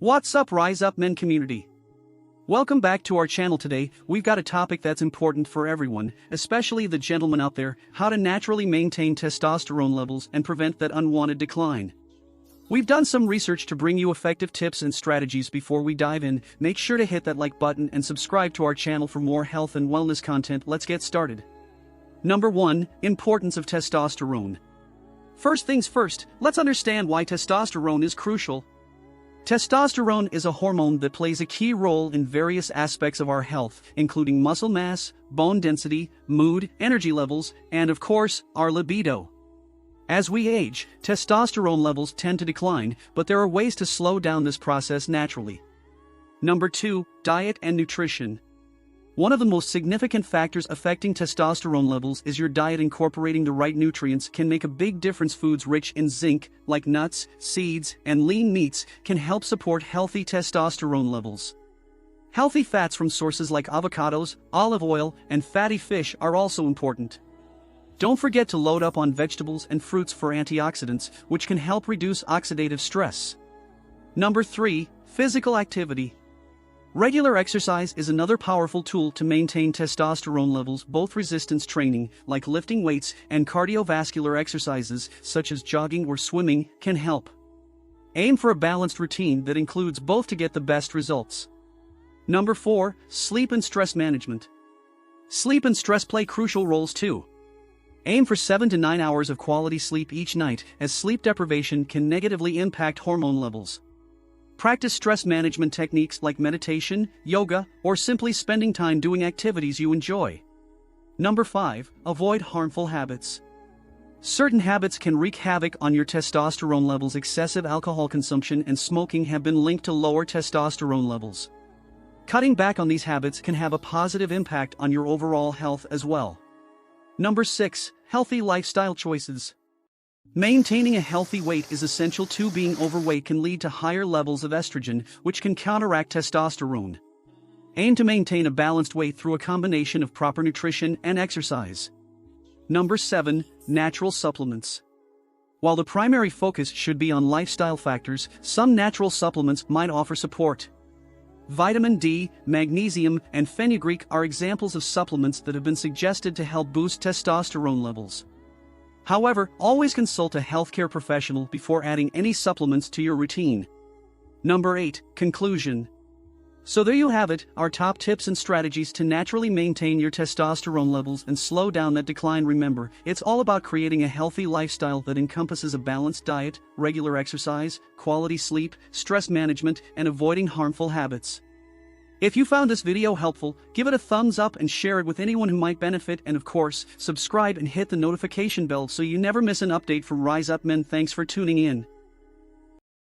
What's up, Rise Up Men community? Welcome back to our channel. Today, we've got a topic that's important for everyone, especially the gentlemen out there: how to naturally maintain testosterone levels and prevent that unwanted decline. We've done some research to bring you effective tips and strategies. Before we dive in, make sure to hit that like button and subscribe to our channel for more health and wellness content. Let's get started. Number 1. Importance of testosterone. First things first, let's understand why testosterone is crucial. Testosterone is a hormone that plays a key role in various aspects of our health, including muscle mass, bone density, mood, energy levels, and of course, our libido. As we age, testosterone levels tend to decline, but there are ways to slow down this process naturally. Number 2. Diet and nutrition. One of the most significant factors affecting testosterone levels is your diet. Incorporating the right nutrients can make a big difference. Foods rich in zinc, like nuts, seeds, and lean meats, can help support healthy testosterone levels. Healthy fats from sources like avocados, olive oil, and fatty fish are also important. Don't forget to load up on vegetables and fruits for antioxidants, which can help reduce oxidative stress. Number 3. Physical activity. Regular exercise is another powerful tool to maintain testosterone levels. Both resistance training, like lifting weights, and cardiovascular exercises, such as jogging or swimming, can help. Aim for a balanced routine that includes both to get the best results. Number 4. Sleep and stress management. Sleep and stress play crucial roles too. Aim for 7 to 9 hours of quality sleep each night, as sleep deprivation can negatively impact hormone levels. Practice stress management techniques like meditation, yoga, or simply spending time doing activities you enjoy. Number 5. Avoid harmful habits. Certain habits can wreak havoc on your testosterone levels. Excessive alcohol consumption and smoking have been linked to lower testosterone levels. Cutting back on these habits can have a positive impact on your overall health as well. Number 6. Healthy lifestyle choices. Maintaining a healthy weight is essential too. Being overweight can lead to higher levels of estrogen, which can counteract testosterone. Aim to maintain a balanced weight through a combination of proper nutrition and exercise. Number 7. Natural supplements. While the primary focus should be on lifestyle factors, some natural supplements might offer support. Vitamin D, magnesium, and fenugreek are examples of supplements that have been suggested to help boost testosterone levels. However, always consult a healthcare professional before adding any supplements to your routine. Number 8. Conclusion. So there you have it, our top tips and strategies to naturally maintain your testosterone levels and slow down that decline. Remember, it's all about creating a healthy lifestyle that encompasses a balanced diet, regular exercise, quality sleep, stress management, and avoiding harmful habits. If you found this video helpful, give it a thumbs up and share it with anyone who might benefit, and of course, subscribe and hit the notification bell so you never miss an update from Rise Up Men. Thanks for tuning in.